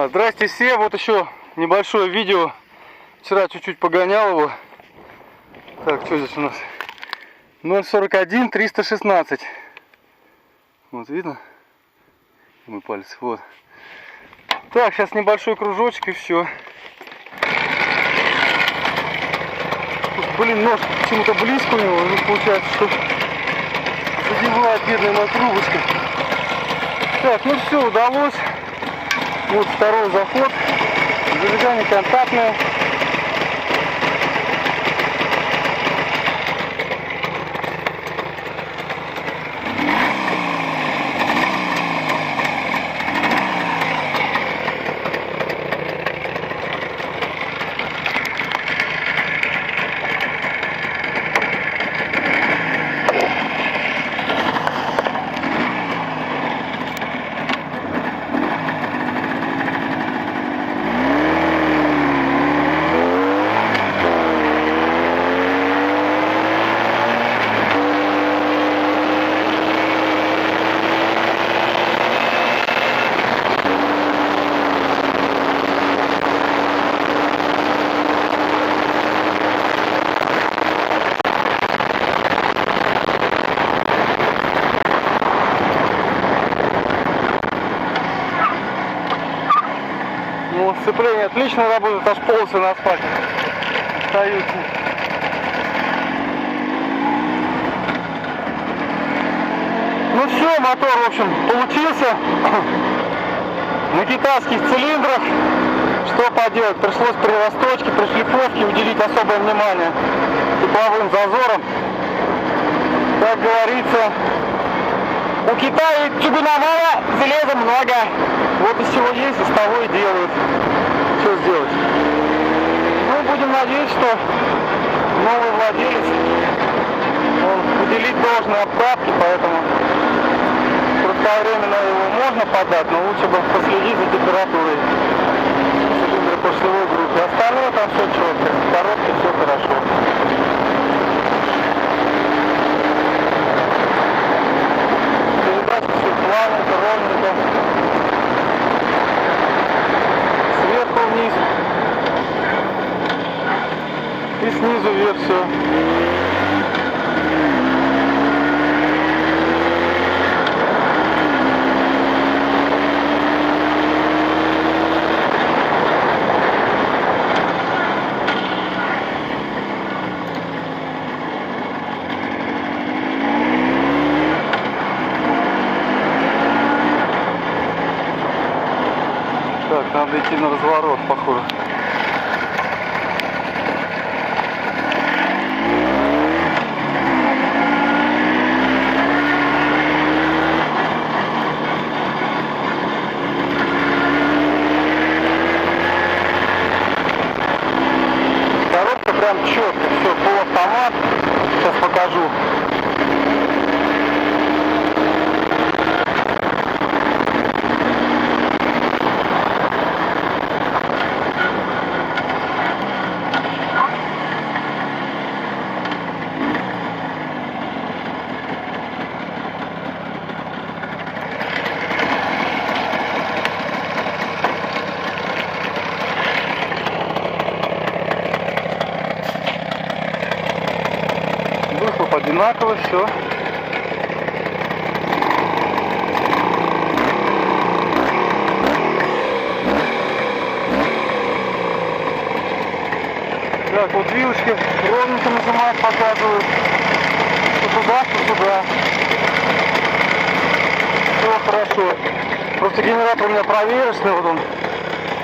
Здрасте все, вот еще небольшое видео. Вчера чуть-чуть погонял его. Так, что здесь у нас? 0,41 316. Вот видно? Мой палец, вот. Так, сейчас небольшой кружочек и все. Блин, нож почему-то близко у него, получается, что задевает бедная моя трубочка. Так, ну все, удалось. Вот второй заход. Зажигание контактное. Сцепление отлично работает, аж полосы на асфальте остаются. Ну все, мотор, в общем, получился на китайских цилиндрах. Что поделать, пришлось при росточке, при шлифовке уделить особое внимание тепловым зазорам. Как говорится, у Китая чугуна мало, железа много. Вот из чего есть, из того и делают. Что сделать? Ну, будем надеяться, что новый владелец, он уделит должной обкатке, поэтому кратковременно его можно подать, но лучше бы последить за температурой цилиндра поршневой группы. Остальное там все четко, в коробке все хорошо. Передача все плавненько, ровненько. Сверху вниз и снизу вверх все. Так, надо идти на разворот, походу. Коробка прям четко, все, полуавтомат. Сейчас покажу. Выхлоп одинаково, все. Так, вот вилочки ровненько нажимают, показывают. Что туда, что туда. Все хорошо. Просто генератор у меня проверочный, вот он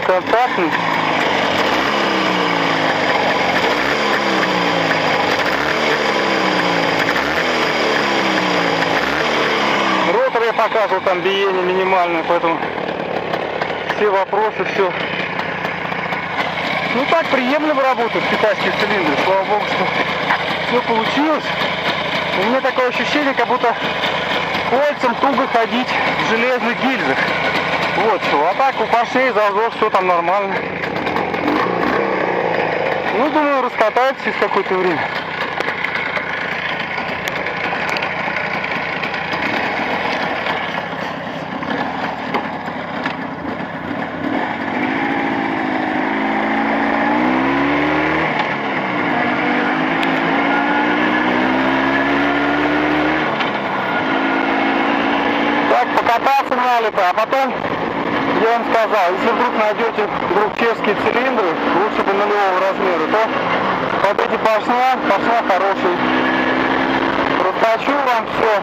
контактный. Ротор я показывал, там биение минимальное, поэтому все вопросы, все. Ну так, приемлемо работают китайские цилиндры, слава богу, что все получилось. У меня такое ощущение, как будто кольцам туго ходить в железных гильзах. Вот что, а так у поршней зазор, все там нормально. Ну, думаю, раскатается через какое-то время. залито. А потом, я вам сказал, если вдруг найдете чешские цилиндры, лучше бы нулевого размера, то вот эти поршня хорошие. Расточу вам все.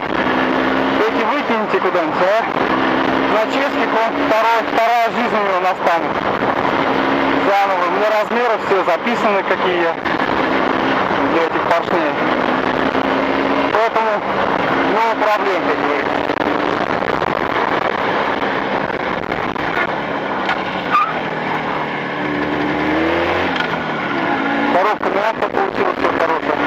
Эти выкинете куда-нибудь, а? На чешских он вторая жизнь у него настанет. Заново. У меня размеры все записаны, какие я для этих поршней. Поэтому no проблем, как говорится. Коробка мягкая получилась, все хорошая.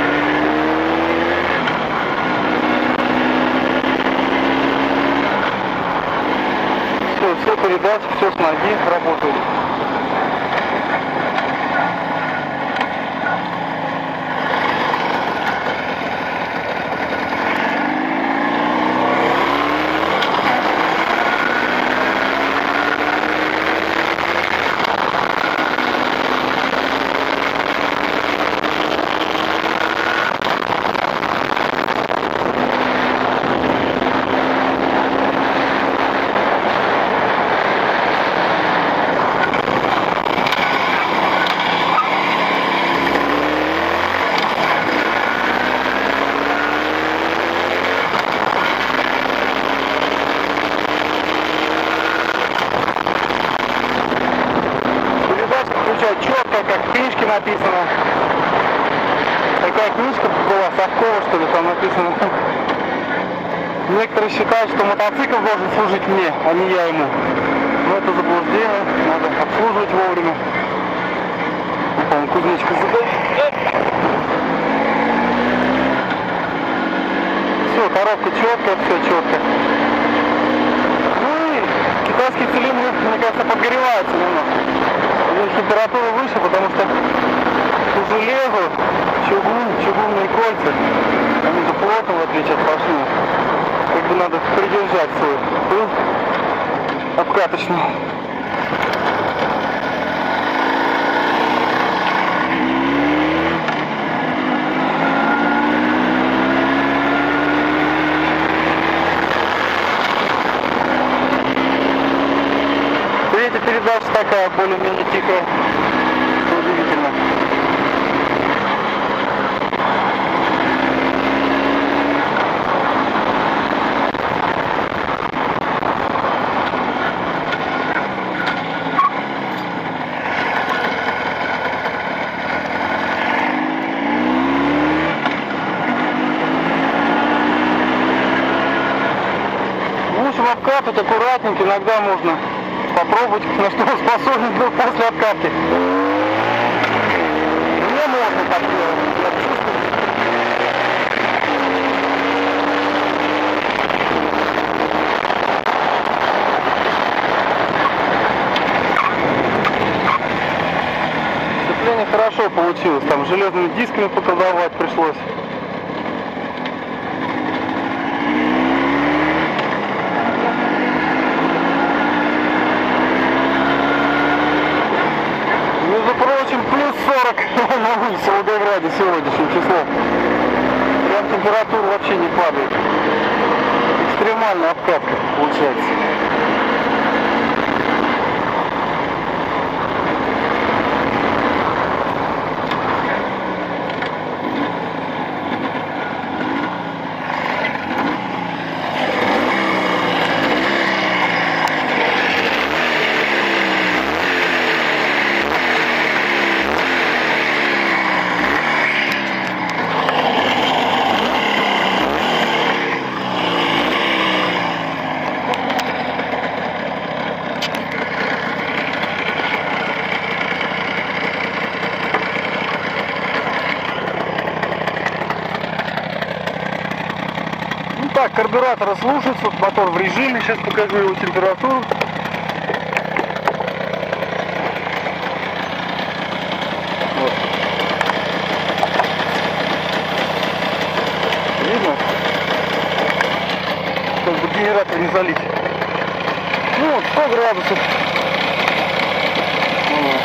Все передачи, все с ноги работает. Четко, как в книжке написано. Такая книжка была, Совкова, что ли, там написано. Некоторые считают, что мотоцикл должен служить мне, а не я ему. Но это заблуждение, надо обслуживать вовремя. По-моему, кузнечка задает. Все, коробка четкая, все четко. Ну и китайские цилиндры, мне кажется, подгреваются немного. Здесь температура выше, потому что по железу чугунные кольца, они же плотно, в отличие от поршней. Как бы надо придержать свой пыл обкаточный. Третья передача такая, более-менее тихая, удивительно. В общем, обкатывать аккуратненько, иногда можно попробовать, на что он способен был после обкатки. Мне можно так делать, я чувствую. Сцепление хорошо получилось, там железными дисками поколдовать пришлось. Между прочим, плюс 40 на улице в Волгограде сегодняшним числом. Прям температура вообще не падает. Экстремальная обкатка получается. Так, карбюратор слушается, мотор в режиме, сейчас покажу его температуру. Вот. Видно? Как бы генератор не залить. Ну вот, 100 градусов. Вот.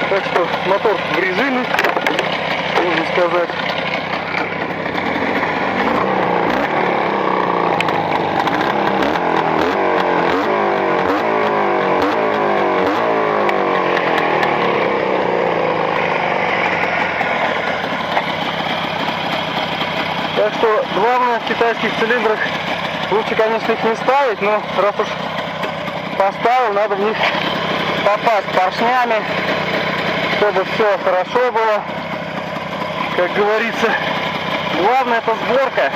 Так что мотор в режиме, можно сказать. в китайских цилиндрах лучше, конечно, их не ставить, но раз уж поставил, надо в них попасть поршнями, чтобы все хорошо было. Как говорится, главное это сборка.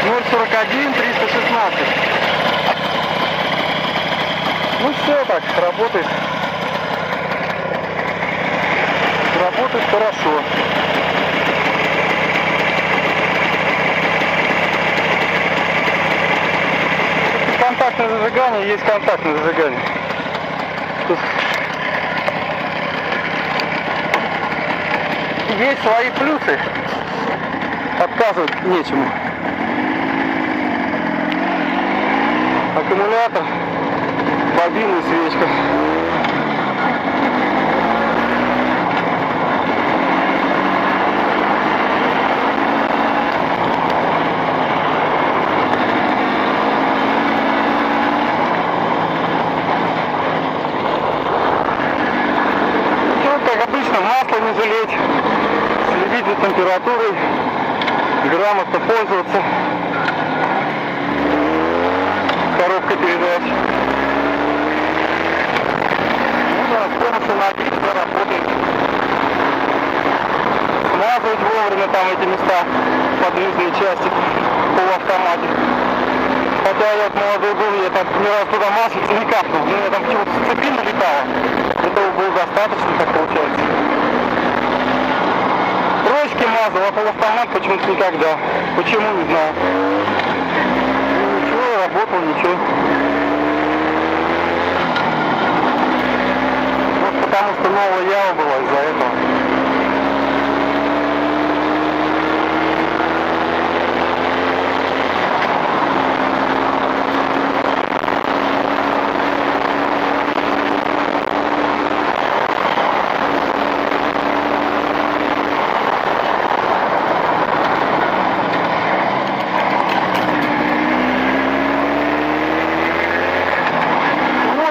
041 316. Ну все так, работает. Работает хорошо. Контактное зажигание, есть контактное зажигание. Тут есть свои плюсы. Отказывать нечему. Аккумулятор, бобина и свечка. Масло не жалеть, следить за температурой, грамотно пользоваться коробкой передач. Ну да, скорость на 300 работает. Смазывать вовремя там эти места, подвижные части в полуавтомате. Хотя я вот молодой был, я там ни разу туда маслица не капнул, но я там почему-то с цепи налетало. Этого было достаточно, как получается. Ручки мазал, а полуавтомат почему-то никогда. Почему, не знаю. Ничего, работал, ничего. Вот потому что новая ява была из-за этого.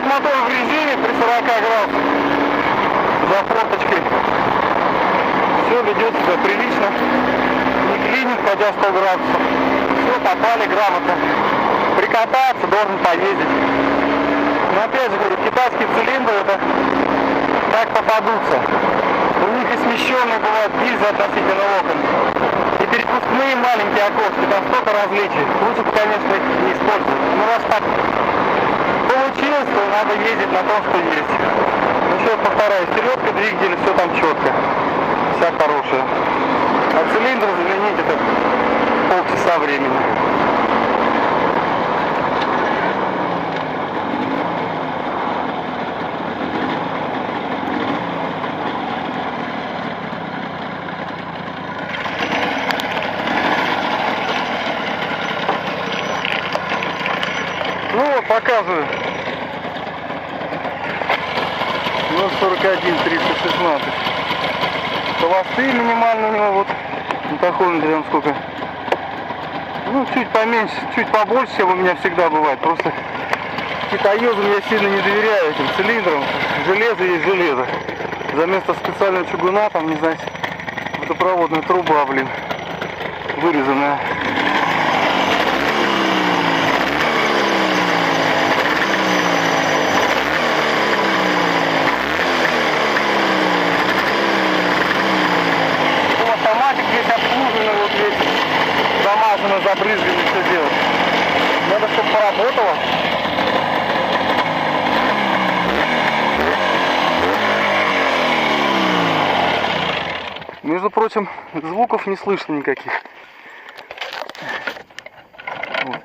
Мотор в резине при 40 градусах за форточкой. Все ведет себя прилично. Не клинит, хотя 100 градусов. Все, попали грамотно. Прикататься, должен поездить. Но опять же говорю, китайские цилиндры это как попадутся. У них и смещенные бывают гильзы относительно окон. И перепускные маленькие окошки, там столько различий. Лучше, конечно, их не использовать. Ну раз так получилось, то надо ездить на том, что есть. Еще повторяю, селедка, двигатель, все там четко. Вся хорошая. А цилиндр заменить это полчаса времени. Ну вот, показываю. 041 316. Холосты минимально у него вот на тахометре там сколько. Ну чуть поменьше, чуть побольше, чем у меня всегда бывает. Просто китаёзам я сильно не доверяю этим цилиндрам. Железо есть железо. За место специального чугуна там, не знаю, водопроводная труба, блин, вырезанная. Замазано, забрызгано, все делать. Надо, чтобы поработало. Между прочим, звуков не слышно никаких. Вот.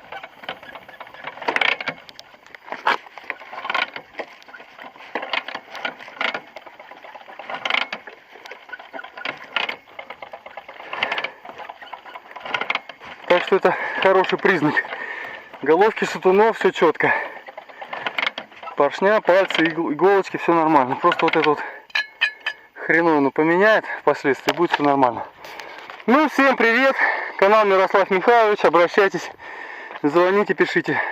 Так что это хороший признак. Головки шатунов, все четко. Поршня, пальцы, иголочки, все нормально. Просто вот это вот хреновину поменяет впоследствии, будет все нормально. Ну, всем привет. Канал Мирослав Михайлович. Обращайтесь, звоните, пишите.